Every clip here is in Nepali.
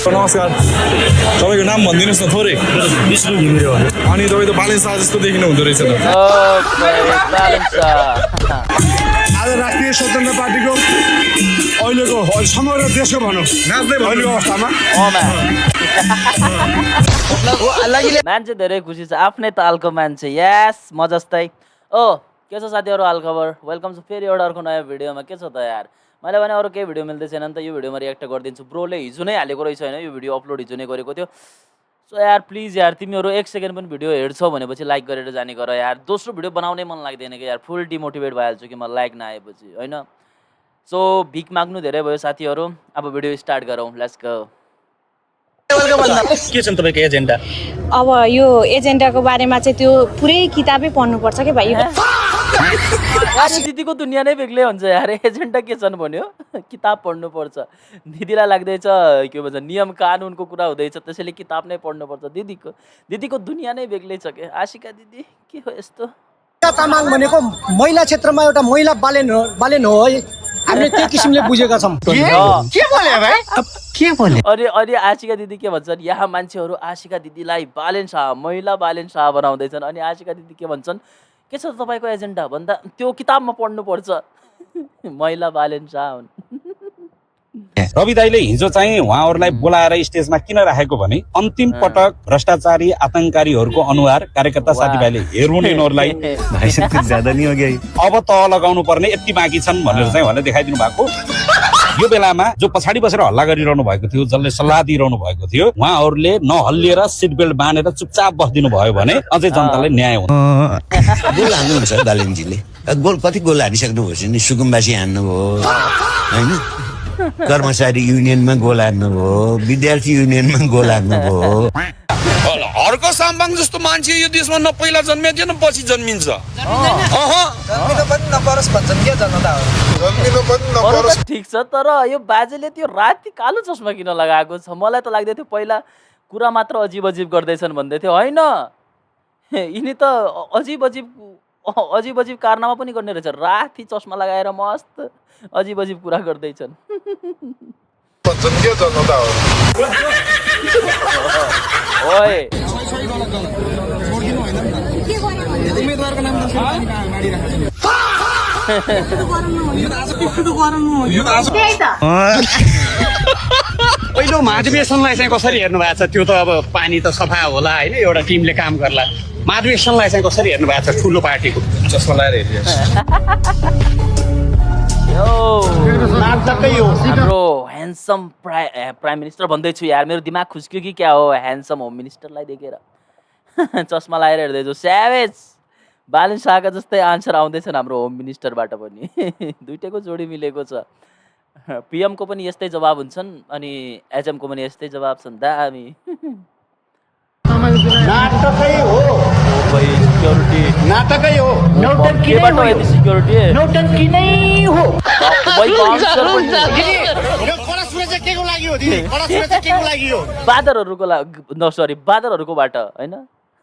नमस्कार, तपाईँको नाम भनिदिनुहोस् न थोरै। विष्णु घिमिरे हो। अनि तपाईँ त बालेन शाह जस्तो देखिनु हुँदो रहेछ त। आज राष्ट्रिय स्वतन्त्र पार्टीको अहिलेको समग्र देशको भनौँ नाच्दै अहिलेको अवस्थामा मान्छे धेरै खुसी छ, आफ्नै तालको मान्छे। यस म जस्तै। के छ साथीहरू, हालखबर? वेलकम छ फेरि एउटा अर्को नयाँ भिडियोमा। के छ त यार, मैले भने अरू केही भिडियो मिल्दै छैन नि त, यो भिडियोमा रिएक्ट गरिदिन्छु। ब्रोले हिजो नै हालेको रहेछ होइन, यो भिडियो अपलोड हिजो नै गरेको थियो। सो यार प्लिज यार, तिमीहरू 1 सेकेन्ड पनि भिडियो हेर्छौ भनेपछि लाइक गरेर जाने गर यार। दोस्रो भिडियो बनाउनै मन लाग्दैन कि यार, फुल डिमोटिभेट भइहाल्छु कि म लाइक नआएपछि होइन। सो भिख माग्नु धेरै भयो साथीहरू, अब भिडियो स्टार्ट गरौँ। Let's go. के छ तपाईँको एजेन्डा? अब यो एजेन्डाको बारेमा चाहिँ त्यो पुरै किताबै पढ्नुपर्छ कि भाइ। दिदीको दुनियाँ नै बेग्लै हुन्छ यार। एजेन्डा के छन् भन्यो, किताब पढ्नुपर्छ। दिदीलाई लाग्दैछ के भन्छ नियम कानुनको कुरा हुँदैछ, त्यसैले किताब नै पढ्नुपर्छ। दिदीको दुनियाँ नै बेग्लै छ के। आशिका दिदी के हो यस्तो? तामाङ भनेको महिला क्षेत्रमा एउटा महिला बालेन हो है, हामीले त्यही किसिमले बुझेका छौँ। अनि आशिका दिदी के भन्छन्, यहाँ मान्छेहरू आशिका दिदीलाई बालेन शाह, महिला बालेन शाह बनाउँदैछन्। अनि आशिका दिदी के भन्छन्, के छ तपाईँको एजेन्डा भन्दा त्यो किताबमा पढ्नुपर्छ। महिला बालेन शाह हुन्। रवि दाइले हिजो चाहिँ उहाँहरूलाई बोलाएर स्टेजमा किन राखेको भने अन्तिम पटक भ्रष्टाचारी आतंककारीहरूको अनुहार कार्यकर्ता साथीभाइले हेर्नु यिनीहरूलाई अब तह लगाउनु पर्ने यति बाँकी छन् भनेर चाहिँ उहाँले देखाइदिनु भएको। यो बेलामा जो पछाडि बसेर हल्ला गरिरहनु भएको थियो, जसले सल्लाह दिइरहनु भएको थियो, उहाँहरूले नहल्लिएर सिट बेल्ट बाँधेर चुपचाप बसिदिनु भयो भने अझै जनतालाई न्याय हुन्छ। गोल हान्नुहुन्छ बालेनजीले, गोल कति गोल हानिसक्नुभयो नि। सुकुम्बासी हान्नुभयो होइन, कर्मचारी युनियनमा गोल हान्नुभयो, विद्यार्थी युनियनमा गोल हान्नुभयो। हर्क साम्बाङ जस्तो मान्छे यो देशमा न पहिला जन्मिया थियो न पछि जन्मिन्छ। ठिक छ, तर यो बाजेले त्यो राति कालो चस्मा किन लगाएको छ? मलाई त लाग्दै थियो पहिला कुरा मात्र अजीब अजीब गर्दैछन् भन्दै थियो होइन। यिनी त अजीब अजीब कारनामा पनि गर्ने रहेछ। राति चस्मा लगाएर मस्त अजीब अजीब कुरा गर्दैछन्। पहिलो महाधिवेशनलाई चाहिँ कसरी हेर्नु भएको छ? त्यो त अब पानी त सफा होला होइन, एउटा टिमले काम गर्ला। महाधिवेशनलाई चाहिँ कसरी हेर्नु भएको छ? ठुलो पार्टीको चस्मा लगाएर हाम्रो ह्यान्डसम प्राइम मिनिस्टर भन्दैछु यार, मेरो दिमाग खुस्क्यो कि क्या हो ह्यान्डसम होम मिनिस्टरलाई देखेर। चस्मा लगाएर हेर्दैछु। स्यावेज बालेन शाहका जस्तै आन्सर आउँदैछन् हाम्रो होम मिनिस्टरबाट पनि। दुइटैको जोडी मिलेको छ। पिएमको पनि यस्तै जवाब हुन्छन् अनि एचएमको पनि यस्तै जवाब छन्। दामी नाटकै हो, सिक्योरिटी नाटकै हो, नौटंकी नै हो। बाँदरहरूकोबाट होइन,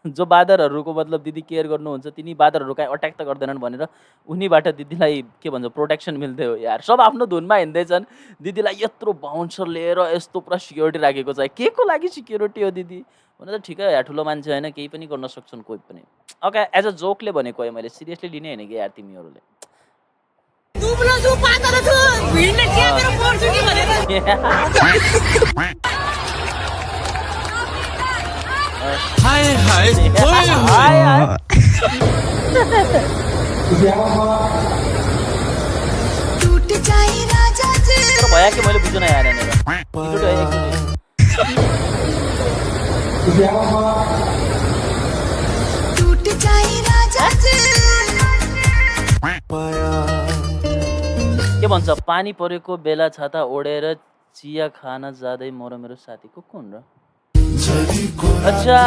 जो बाँदरहरूको मतलब दिदी केयर गर्नुहुन्छ, तिनी बाँदरहरू कहीँ अट्याक त गर्दैनन् भनेर उनीबाट दिदीलाई के भन्छ प्रोटेक्सन मिल्दै हो यार। सब आफ्नो धुनमा हिँड्दैछन्, दिदीलाई यत्रो बााउन्सर लिएर यस्तो पुरा सिक्योरिटी राखेको छ। के को लागि सिक्योरिटी हो दिदी भने त ठिकै यार, ठुलो मान्छे होइन, केही पनि गर्न सक्छन् कोही पनि। ओके, एज अ जोकले भनेको है, मैले सिरियसली लिने होइन कि यार तिमीहरूले। भया कि मैले बुझ्न यार के भन्छ, पानी परेको बेला छाता ओढेर चिया खान जाँदै म र मेरो साथी को हुन् र? अच्छा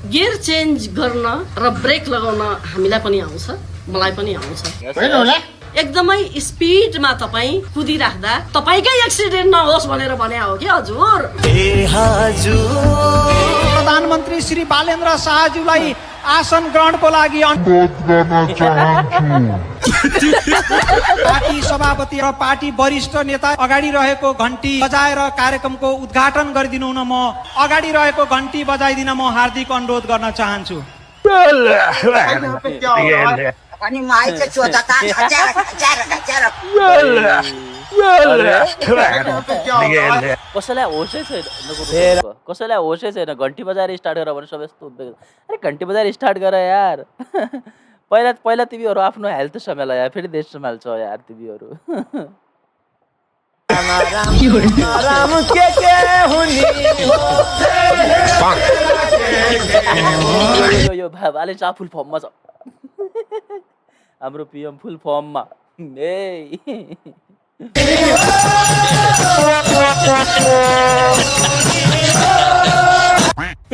गियर चेन्ज गर्न र ब्रेक लगाउन हामीलाई पनि आउँछ, मलाई पनि आउँछ। एकदमै स्पिडमा तपाईँ कुदिराख्दा तपाईँकै एक्सिडेन्ट नहोस् भनेर भने हो कि हजुर। प्रधानमन्त्री श्री बालेन्द्र शाहज्यूलाई आसन ग्रहणको लागि पार्टी सभापति र पार्टी वरिष्ठ नेता अगाडि रहेको घण्टी बजाएर कार्यक्रमको उद्घाटन गरिदिनु हुन म अगाडि रहेको घण्टी बजाइदिन म हार्दिक अनुरोध गर्न चाहन्छु। कसैलाई होसै छैन घन्टी बजाएर स्टार्ट गर भने सबै यस्तो अरे घन्टी बजाएर स्टार्ट गर यार। पहिला तिमीहरू आफ्नो हेल्थ सम्हाल यार, फेरि देश सम्हाल्छ यार तिमीहरू। यो भाले चा फुल फर्ममा छ, हाम्रो पिएम फुल फर्ममा।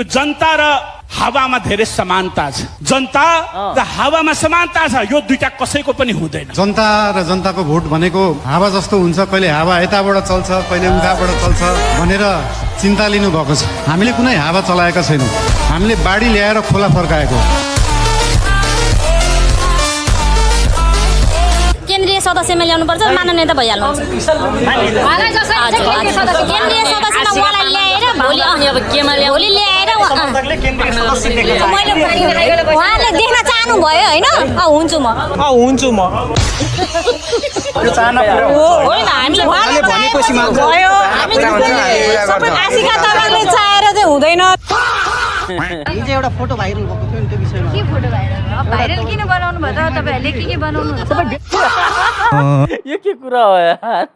जनता र हावामा धेरै समानता छ, जनता र हावामा समानता छ, यो दुईटा कसैको पनि हुँदैन। जनता र जनताको भोट भनेको हावा जस्तो हुन्छ, कहिले हावा यताबाट चल्छ कहिले उताबाट चल्छ भनेर चिन्ता लिनु भएको छ। हामीले कुनै हावा चलाएका छैनौँ, हामीले बाढी ल्याएर खोला फर्काएको। केन्द्रीय सदस्यमा ल्याउनुपर्छ, माननीय त भइहाल्नुहुन्छ। केन्द्रीय सदस्यमा उहाँलाई ल्याएर भोलि ल्याएर उहाँले देख्न चाहनु भयो होइन? हुन्छु म होइन, हामीले सबै आशिका तपाईँले चाहेर चाहिँ हुँदैन। हिजो एउटा फोटो भाइरल भएको थियो नि, त्यो विषयमा के फोटो भाइरल किन बनाउनु भयो त? तपाईँहरूले के बनाउनु हुन्छ? यो के कुरा हो यार?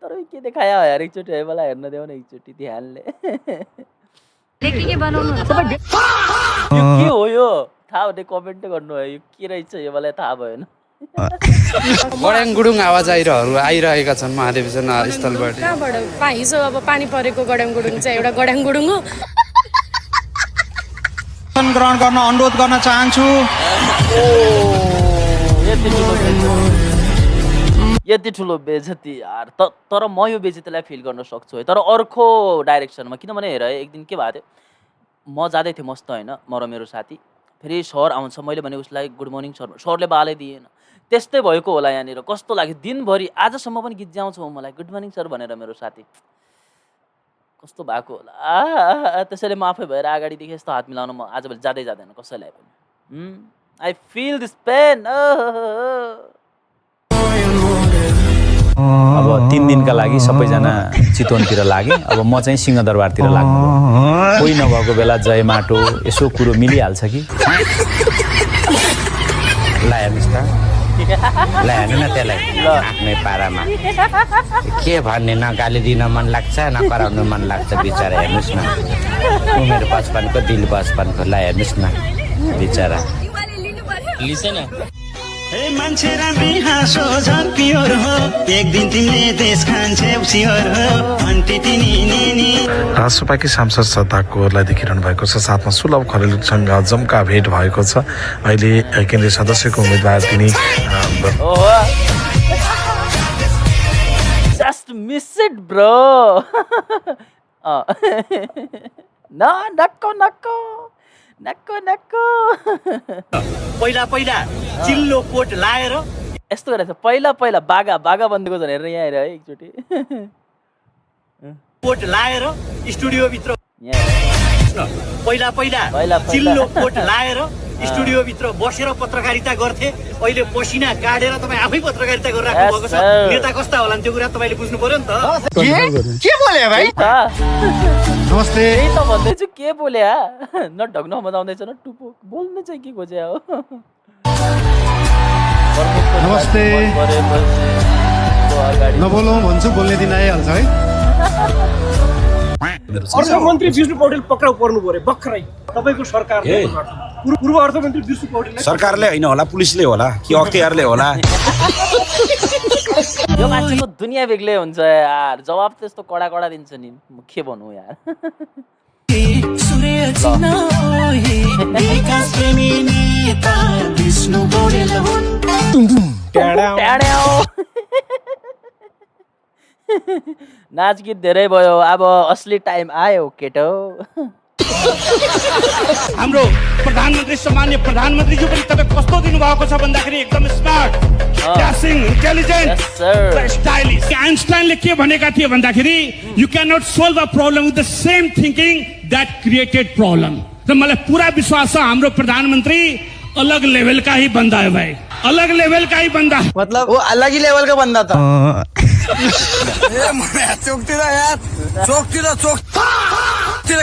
तर के देखायो यार, एकचोटि है मलाई हेर्न देऊ न एकचोटि ध्यानले। के बनाउनु हुन्छ? यो के हो यो? थाहा हुने कमेन्ट गर्नु है, यो के रहेछ यो मलाई थाहा भएन। गड्याङ गुडुङ आवाज आइरहेका छन् महाधिवेशन स्थलबाट। कहाँबाट? हिजो अब पानी परेको गड्याङ गुडुङ चाहिँ एउटा गड्याङ गुडुङ हो। ग्रहण गर्न अनुरोध गर्न चाहन्छु। यति ठुलो बेइज्जती यार। तर म यो बेइज्जतीलाई फिल गर्न सक्छु है, तर अर्को डाइरेक्सनमा। किनभने हेर एक दिन के भएको थियो, म जाँदै थिएँ मस्त होइन, म र मेरो साथी। फेरि सर आउँछ, मैले भने उसलाई गुड मर्निङ सर, सरले बालै दिएन। त्यस्तै भएको होला यहाँनिर। कस्तो लाग्यो दिनभरि, आजसम्म पनि गीत गाउँछु मलाई गुड मर्निङ सर भनेर मेरो साथी। कस्तो भएको होला। त्यसैले म आफै भएर अगाडिदेखि यस्तो हात मिलाउनु म आजभोलि जाँदैन कसैलाई पनि। I feel this pain. अब 3 दिनका लागि सबैजना चितवनतिर लागे। अब म चाहिँ सिंहदरबारतिर लाग्नु भयो। कोही नभएको बेला जय माटो यसो कुरो मिलिहाल्छ कि। ल हेर्नुहोस् त, ल हेर्नु न त्यसलाई आफ्नै पारामा के भन्ने, न गाली दिन मन लाग्छ न कराउनु मन लाग्छ बिचरा। हेर्नुहोस् न उमेर 55को दिल 55को। ल हेर्नुहोस् न बिचरा। मान्छे राम्री हाँसो झन् प्योर हो, एक दिन तिमीले देश खान्छौ सियोर हो, अन्टी तिनी राष्ट्रपाकी सांसद श्रद्धा कोरलाई देखिरहनु भएको छ। साथमा सुलभ खरेलसँग जम्का भेट भएको छ। अहिले केन्द्रीय सदस्यको उम्मेदवार तिनी जस्ट मिस इट ब्रो। नक्को पहिला चिल्लो कोट लाएर यस्तो गरेछ। पहिला बागा बन्दीको झन् हेरेर यहाँ हेर है एकचोटि। कोट लाएर स्टुडियोभित्र पहिला चिल्लो कोट लाएर स्टुडियोभित्र बसेर पत्रकारिता गर्थे। अहिले पसिना काटेर तपाईँ आफै पत्रकारिता गरिराख्नु भएको छ। नेता कस्ता होला त्यो कुरा तपाईँले बुझ्नु पर्यो नि त। के बोले भाइ? नमस्ते। त्यही त भन्दैछु, के बोले न ढग्न मजाउँदैछ न टुपो बोल्नु चाहिँ के खोजे हो। नमस्ते। नबोलौँ भन्छु, बोल्ने दिन आइहाल्छ है। अर्थमन्त्री विष्णु पौडेल पक्राउ पर्नु पर्यो भर्खरै तपाईँको सरकारले। पूर्व अर्थमन्त्री विष्णु पौडेल सरकारले होइन होला, पुलिसले होला कि अख्तियारले होला। यो मान्छेको दुनियाँ बेग्लै हुन्छ यार, जवाब त्यस्तो कडा दिन्छ नि, के भन्नु यार। नाच गीत धेरै भयो, अब असली टाइम आयो केटो। हाम्रो प्रधानमन्त्री सम्मान्य प्रधानमन्त्रीज्यू पनि तपाईँ कस्तो दिनुभएको छ भन्दाखेरि एकदम स्मार्ट, ड्यासिङ, इन्टेलिजेन्ट, स्टाइलिश। आइन्स्टाइनले के भनेका थिए भन्दाखेरि you can not solve a problem with the same thinking that created problem. र मलाई पुरा विश्वास छ हाम्रो प्रधानमन्त्री अलग लेभलका ही बन्दा है भाइ, अलग लेभलका ही बन्दा। मतलब वो अलग ही लेवल का बंदा था।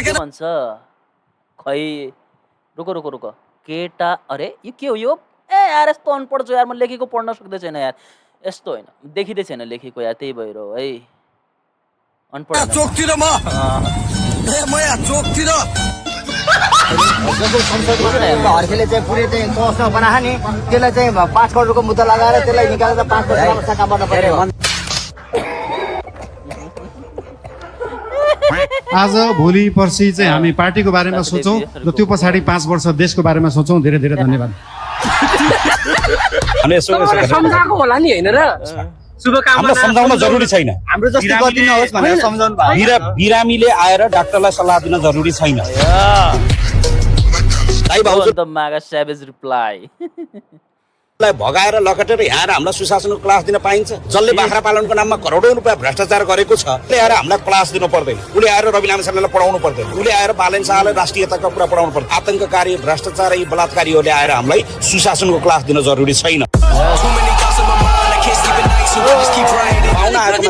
के भन्छ खै, रुको रुको रुको केटा, अरे यो के हो यो? ए यार यस्तो अनपढ छु यार, म लेखेको पढ्न सक्दै छैन यार, यस्तो होइन देखिँदै छैन लेखेको यार, त्यही भएर हो है अनपढ। हर्केले चाहिँ पुरै चाहिँ तोस्न बनाए नि, त्यसलाई चाहिँ 5 करोडको मुद्दा लगाएर त्यसलाई निकालेर 5 वर्षको सट्टा गर्न पर्यो। आज भोलि पर्सि चाहिँ हामी पार्टीको बारेमा सोचौँ र त्यो पछाडि 5 वर्ष देशको बारेमा सोचौँ। धेरै धेरै धन्यवाद। सम्झाएको होला नि होइन र? हामीलाई सम्झाउन जरुरी छैन। हाम्रो जस्तो गति नहोस् भनेर सम्झाउनु भयो। बिरामीले आएर डाक्टरलाई सल्लाह दिन जरुरी छैन। मागा स्याभेज रिप्लाई भगाएर लकटेर यहाँ हामीलाई सुशासनको क्लास दिन पाइन्छ? जसले बाख्रा पालनको नाममा करोडौं रुपियाँ भ्रष्टाचार गरेको छ उसले आएर हामीलाई क्लास दिनु पर्दैन, उसले आएर रवि लामी छानेलाई पढाउनु पर्दैन, उसले आएर बालन शाहलाई राष्ट्रियताको कुरा पढाउनु पर्दैन। आतंककारी, भ्रष्टाचारी, बलात्कारीहरूले आएर हामीलाई सुशासनको क्लास दिन जरुरी छैन।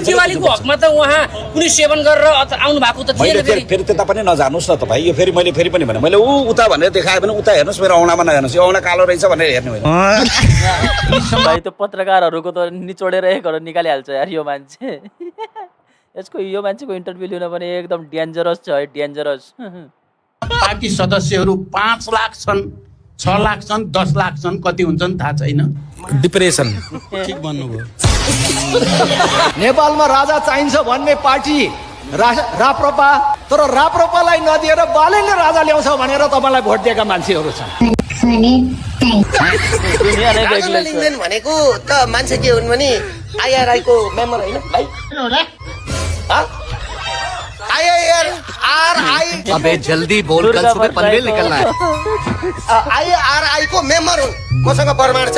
दिवालीको हकमा त उहाँ कुनै सेवन गरेर आउनु भएको त थिएन। फेरि त्यता पनि नजानुस् न तपाईँ। यो फेरि मैले फेरि पनि भने मैले उता भनेर देखाएँ भने उता हेर्नुहोस्, मेरो औँलामा नहेर्नुहोस्, यो औँला कालो रहेछ भनेर हेर्नु होइन। भाइ त्यो पत्रकारहरूको त निचोडेर एकहरू निकालिहाल्छ यार यो मान्छे। यसको यो मान्छेको इन्टरभ्यू लिन पनि एकदम डेन्जरस छ है, डेन्जरस। पार्टी सदस्यहरू 5 लाख छन्, 6 लाख छन्, 10 लाख छन्, कति हुन्छन् थाहा छैन। डिप्रेसन ठिक भन्नुभयो। नेपालमा राजा चाहिन्छ भन्ने पार्टी राप्रपा, तर राप्रपालाई नदिएर बालनले राजा ल्याउँछ भनेर तपाईँलाई भोट दिएका मान्छेहरू छन्। भनेको त मान्छे के हुन् भने आइआरआई को मेम्बर होइन भाइ? आइआरआई अबे जल्दी बोल, कल सुबह पनवेल निकलना है। आइआरआई को मेम्बर हुन्, मसँग प्रमाण छ।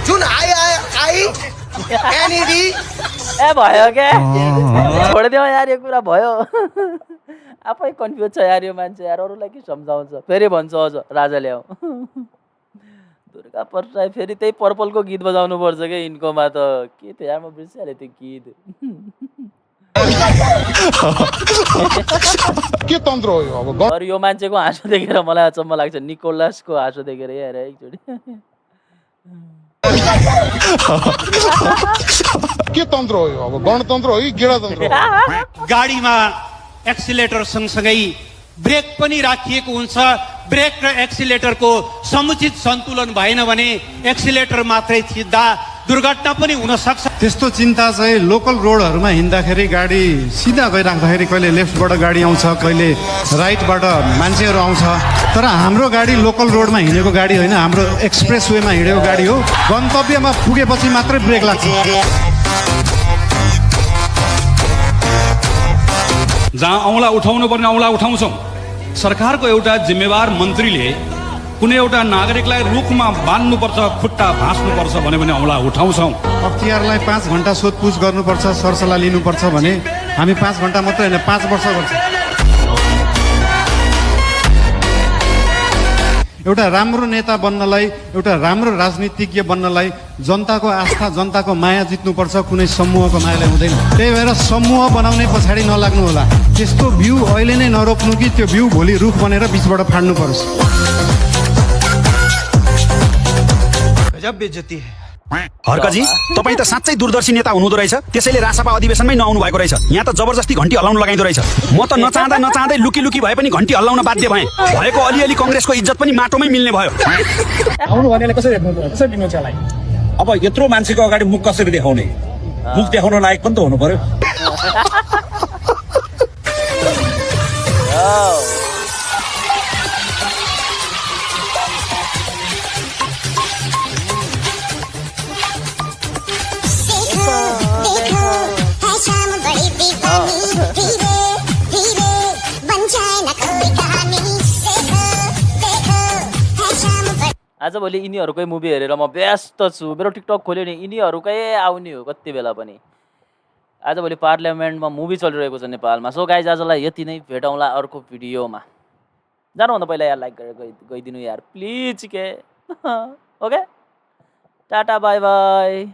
जुन आइआरआई एनईडी ए भयो क्या, छोडिदियो यार, यो कुरा भयो। आफै कन्फ्युज छ यार यो मान्छे यार, अरूलाई के सम्झाउँछ। फेरि भन्छ अझ राजा ल्याऊ। दुर्गा प्रसाद फेरि त्यही पर्पलको गीत बजाउनु पर्छ क्या यिनकोमा त। के थियो यार, म बिर्सिहालेँ त्यो गीत। के तन्त्र हो यो? अब अरू यो मान्छेको हाँसो देखेर मलाई अचम्म लाग्छ, निकोलसको हाँसो देखेर यार एकचोटि। के तन्त्र हो यो? अब गणतन्त्र हो कि गेडातन्त्र हो? गाडीमा एक्सिलेटर सँगसँगै ब्रेक पनि राखिएको हुन्छ। ब्रेक र एक्सिलेटरको समुचित सन्तुलन भएन भने एक्सिलेटर मात्रै थिच्दा दुर्घटना पनि हुन सक्छ। त्यस्तो चिन्ता चाहिँ लोकल रोडहरूमा हिँड्दाखेरि गाडी सिधा गइराख्दाखेरि कहिले लेफ्टबाट गाडी आउँछ, कहिले राइटबाट मान्छेहरू आउँछ। तर हाम्रो गाडी लोकल रोडमा हिँडेको गाडी होइन, हाम्रो एक्सप्रेस वेमा हिँडेको गाडी हो। गन्तव्यमा पुगेपछि मात्रै ब्रेक लाग्छ। जहाँ औँला उठाउनु पर्ने औँला उठाउँछौँ। सरकारको एउटा जिम्मेवार मन्त्रीले कुनै एउटा नागरिकलाई रुखमा बान्नुपर्छ, खुट्टा भाँच्नुपर्छ भने पनि औँला उठाउँछौँ। अख्तियारलाई 5 घन्टा सोधपुछ गर्नुपर्छ, सरसल्लाह लिनुपर्छ भने हामी 5 घन्टा मात्रै होइन 5 वर्ष गर्छौँ। एउटा राम्रो नेता बन्नलाई, एउटा राम्रो राजनीतिज्ञ बन्नलाई जनताको आस्था, जनताको माया जित्नुपर्छ, कुनै समूहको मायाले हुँदैन। त्यही भएर समूह बनाउने पछाडि नलाग्नु होला। त्यस्तो बिउ अहिले नै नरोप्नु कि त्यो बिउ भोलि रुख बनेर बिचबाट फाड्नु परोस्। गजब बेइज्जती है। हर्कजी, तपाईँ त साँच्चै दूरदर्शी नेता हुनुहुँदो रहेछ। त्यसैले रासपा अधिवेशनमै नआउनु भएको रहेछ। यहाँ त जबरजस्ती घन्टी हल्लाउन लगाइदो रहेछ। म त नचाहँदा नचाहँदै लुकी लुकी भए पनि घन्टी हल्लाउन बाध्य भएँ। भएको अलिअलि कङ्ग्रेसको इज्जत पनि माटोमै मिल्ने भयो। आउनु भनेले कसरी दिनु छ यसलाई? अब यत्रो मान्छेको अगाडि मुख कसरी देखाउने? मुख देखाउन लायक पनि त हुनु पर्यो। आजभोलि यिनीहरूकै मुभी हेरेर म व्यस्त छु मेरो टिकटक खोल्यो नि यिनीहरूकै आउने हो कति बेला पनि आजभोलि पार्लियामेन्टमा मुभी चलिरहेको छ नेपालमा सो गाइज आजलाई यति नै भेटौँला अर्को भिडियोमा जानुभन्दा पहिला यार लाइक गरेर गइदिनु यार प्लिज के ओके टाटा बाई बाई